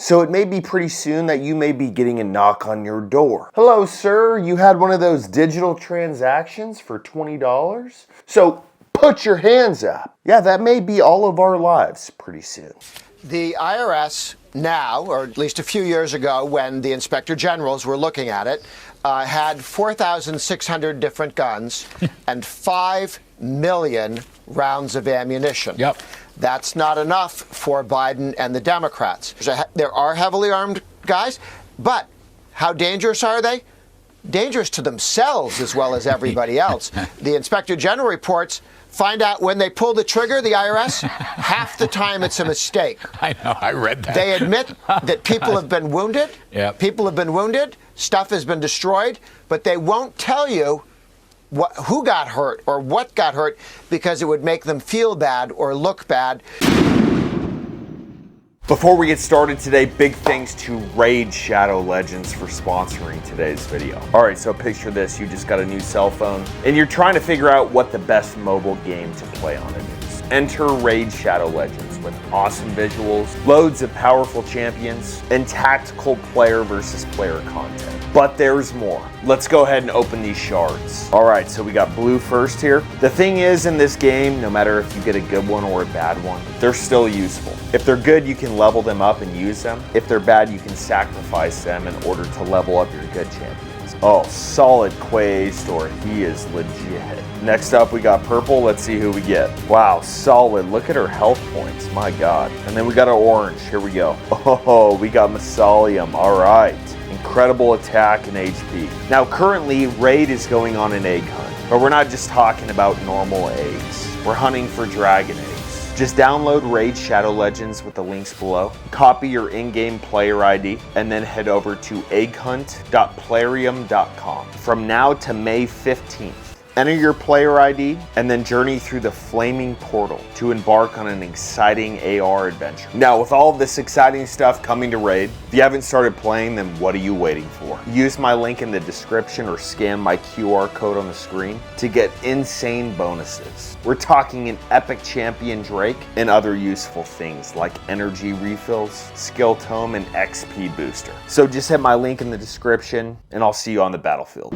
So it may be pretty soon that you may be getting a knock on your door. Hello, sir. You had one of those digital transactions for $20? So put your hands up. Yeah, that may be all of our lives pretty soon. The IRS now, or at least a few years ago when the inspector generals were looking at it, had 4,600 different guns and 5 million rounds of ammunition. Yep. That's not enough for Biden and the Democrats. There are heavily armed guys, but how dangerous are they? Dangerous to themselves as well as everybody else. The inspector general reports find out when they pull the trigger, the IRS, half the time it's a mistake. I know, I read that. They admit that people have been wounded. Yep. People have been wounded. Stuff has been destroyed. But they won't tell you who got hurt or what got hurt because it would make them feel bad or look bad. Before we get started today, big thanks to Raid Shadow Legends for sponsoring today's video. All right, so picture this. You just got a new cell phone and you're trying to figure out what the best mobile game to play on it is. Enter Raid Shadow Legends with awesome visuals, loads of powerful champions, and tactical player versus player content. But there's more. Let's go ahead and open these shards. All right, so we got blue first here. The thing is, in this game, no matter if you get a good one or a bad one, they're still useful. If they're good, you can level them up and use them. If they're bad, you can sacrifice them in order to level up your good champions. Oh, solid Quaestor. He is legit. Next up, we got purple. Let's see who we get. Wow, solid. Look at her health points. My God. And then we got an orange. Here we go. Oh, we got Masalium. All right. Incredible attack and HP. Now, currently, Raid is going on an egg hunt. But we're not just talking about normal eggs. We're hunting for dragon eggs. Just download Raid Shadow Legends with the links below, copy your in-game player ID, and then head over to egghunt.plarium.com. From now to May 15th, enter your player ID and then journey through the Flaming Portal to embark on an exciting AR adventure. Now, with all of this exciting stuff coming to Raid, if you haven't started playing, then what are you waiting for? Use my link in the description or scan my QR code on the screen to get insane bonuses. We're talking an epic champion Drake and other useful things like energy refills, skill tome, and XP booster. So just hit my link in the description and I'll see you on the battlefield.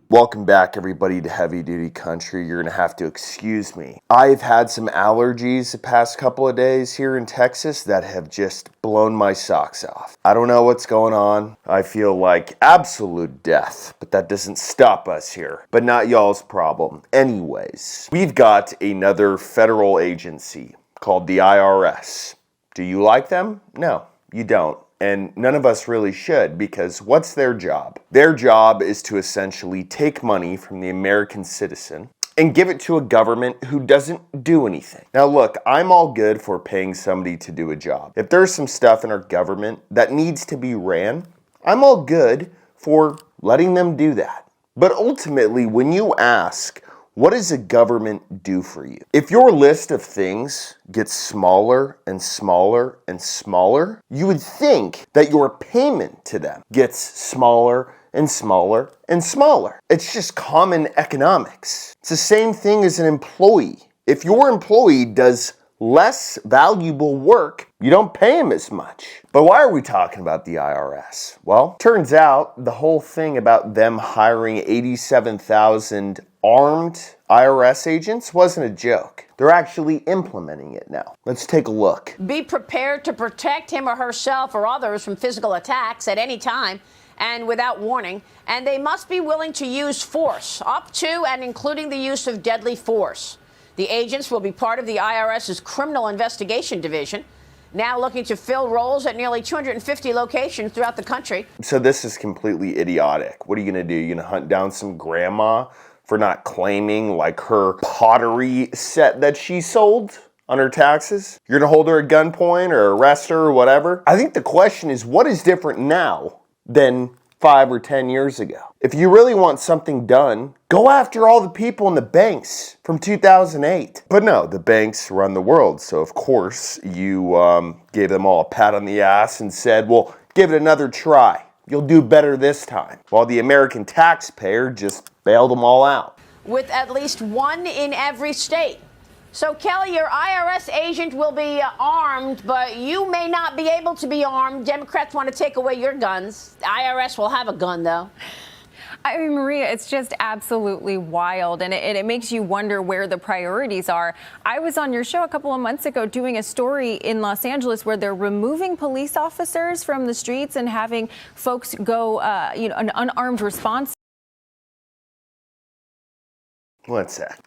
Welcome back, everybody, to Heavy Duty Country. You're going to have to excuse me. I've had some allergies the past couple of days here in Texas that have just blown my socks off. I don't know what's going on. I feel like absolute death, but that doesn't stop us here. But not y'all's problem. Anyways, we've got another federal agency called the IRS. Do you like them? No, you don't. And none of us really should, because what's their job? Their job is to essentially take money from the American citizen and give it to a government who doesn't do anything. Now look, I'm all good for paying somebody to do a job. If there's some stuff in our government that needs to be ran, I'm all good for letting them do that. But ultimately, when you ask, what does a government do for you? If your list of things gets smaller and smaller and smaller, you would think that your payment to them gets smaller and smaller and smaller. It's just common economics. It's the same thing as an employee. If your employee does less valuable work, you don't pay him as much. But why are we talking about the IRS? Well, turns out the whole thing about them hiring 87,000 armed IRS agents wasn't a joke. They're actually implementing it now. Let's take a look. Be prepared to protect him or herself or others from physical attacks at any time and without warning, and they must be willing to use force, up to and including the use of deadly force. The agents will be part of the IRS's Criminal Investigation Division, now looking to fill roles at nearly 250 locations throughout the country. So this is completely idiotic. What are you going to do? You're going to hunt down some grandma for not claiming like her pottery set that she sold on her taxes? You're going to hold her at gunpoint or arrest her or whatever? I think the question is, what is different now than 5 or 10 years ago? If you really want something done, go after all the people in the banks from 2008. But no, the banks run the world. So of course you gave them all a pat on the ass and said, well, give it another try. You'll do better this time. While the American taxpayer just bailed them all out. With at least one in every state. So, Kelly, your IRS agent will be armed, but you may not be able to be armed. Democrats want to take away your guns. The IRS will have a gun, though. I mean, Maria, it's just absolutely wild, and it makes you wonder where the priorities are. I was on your show a couple of months ago doing a story in Los Angeles where they're removing police officers from the streets and having folks go, an unarmed response. One sec.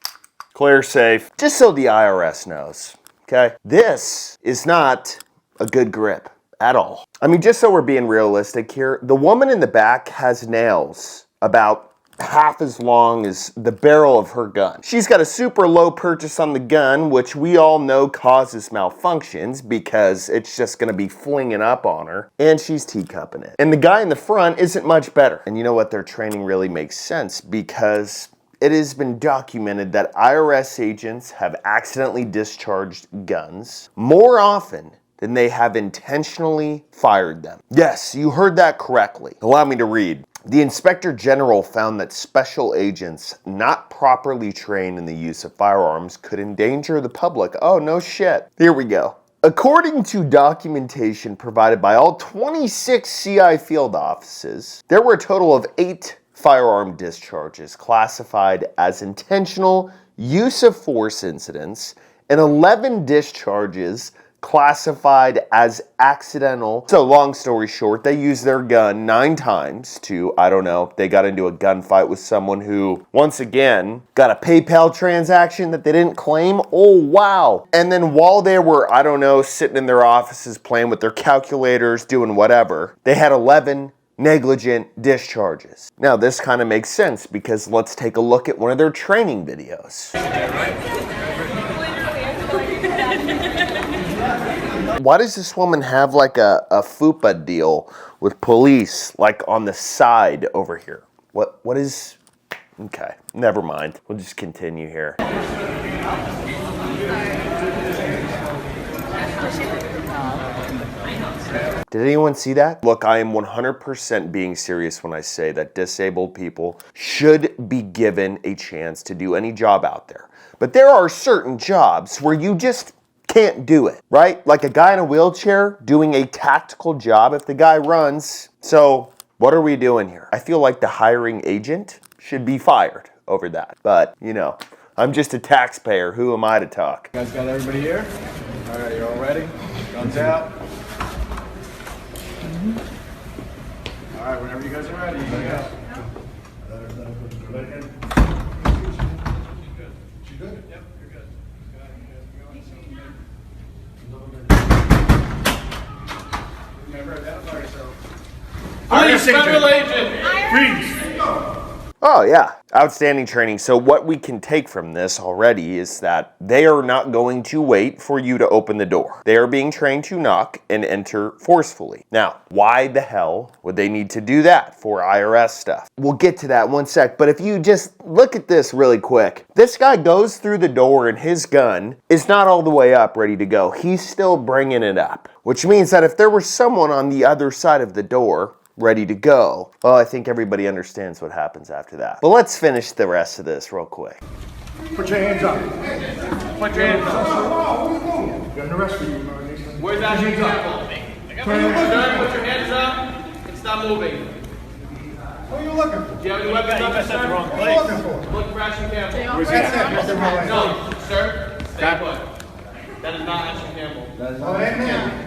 Clear safe. Just so the IRS knows, okay? This is not a good grip at all. I mean, just so we're being realistic here, the woman in the back has nails about half as long as the barrel of her gun. She's got a super low purchase on the gun, which we all know causes malfunctions because it's just gonna be flinging up on her, and she's teacupping it. And the guy in the front isn't much better. And you know what? Their training really makes sense because it has been documented that IRS agents have accidentally discharged guns more often than they have intentionally fired them. Yes, you heard that correctly. Allow me to read. The Inspector General found that special agents not properly trained in the use of firearms could endanger the public. Oh, no shit. Here we go. According to documentation provided by all 26 CI field offices, there were a total of 8 firearm discharges classified as intentional use of force incidents and 11 discharges classified as accidental. So long story short, they used their gun 9 times to, I don't know, they got into a gunfight with someone who, once again, got a PayPal transaction that they didn't claim. Oh, wow. And then while they were, I don't know, sitting in their offices playing with their calculators, doing whatever, they had 11 negligent discharges. Now, this kind of makes sense because let's take a look at one of their training videos. Why does this woman have like a FUPA deal with police like on the side over here? What is, okay, never mind. We'll just continue here. Did anyone see that? Look, I am 100% being serious when I say that disabled people should be given a chance to do any job out there. But there are certain jobs where you just can't do it, right? Like a guy in a wheelchair doing a tactical job if the guy runs. So what are we doing here? I feel like the hiring agent should be fired over that. But, you know, I'm just a taxpayer. Who am I to talk? You guys got everybody here? All right, you all ready? Guns out. All right, whenever you guys are ready, you can go. She's good? Yep, you're good. Remember, identify yourself. Police federal agent. Freeze! Oh yeah, outstanding training. So what we can take from this already is that they are not going to wait for you to open the door. They are being trained to knock and enter forcefully. Now, why the hell would they need to do that for IRS stuff? We'll get to that in one sec, but if you just look at this really quick. This guy goes through the door and his gun is not all the way up ready to go. He's still bringing it up, which means that if there was someone on the other side of the door ready to go, well, I think everybody understands what happens after that. But let's finish the rest of this real quick. Put your hands up. Put your hands up. Got an arrest for you. Where's that hands up? Sir, put your hands up and stop moving. What are you looking for? Do you have any weapons up, sir? What are you looking for? Look for Ashton Campbell. Where's that? No, sir, stay put. That is not Ashton Campbell. Oh, amen.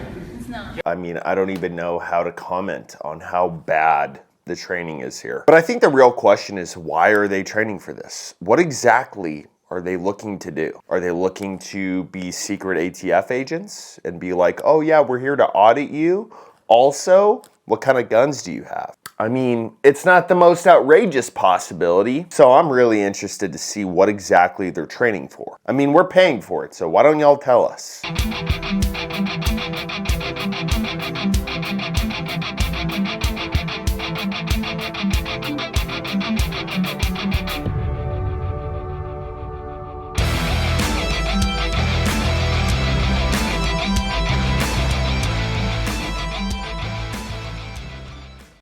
I mean, I don't even know how to comment on how bad the training is here. But I think the real question is, why are they training for this? What exactly are they looking to do? Are they looking to be secret ATF agents and be like, oh yeah, we're here to audit you? Also, what kind of guns do you have? I mean, it's not the most outrageous possibility, so I'm really interested to see what exactly they're training for. I mean, we're paying for it, so why don't y'all tell us?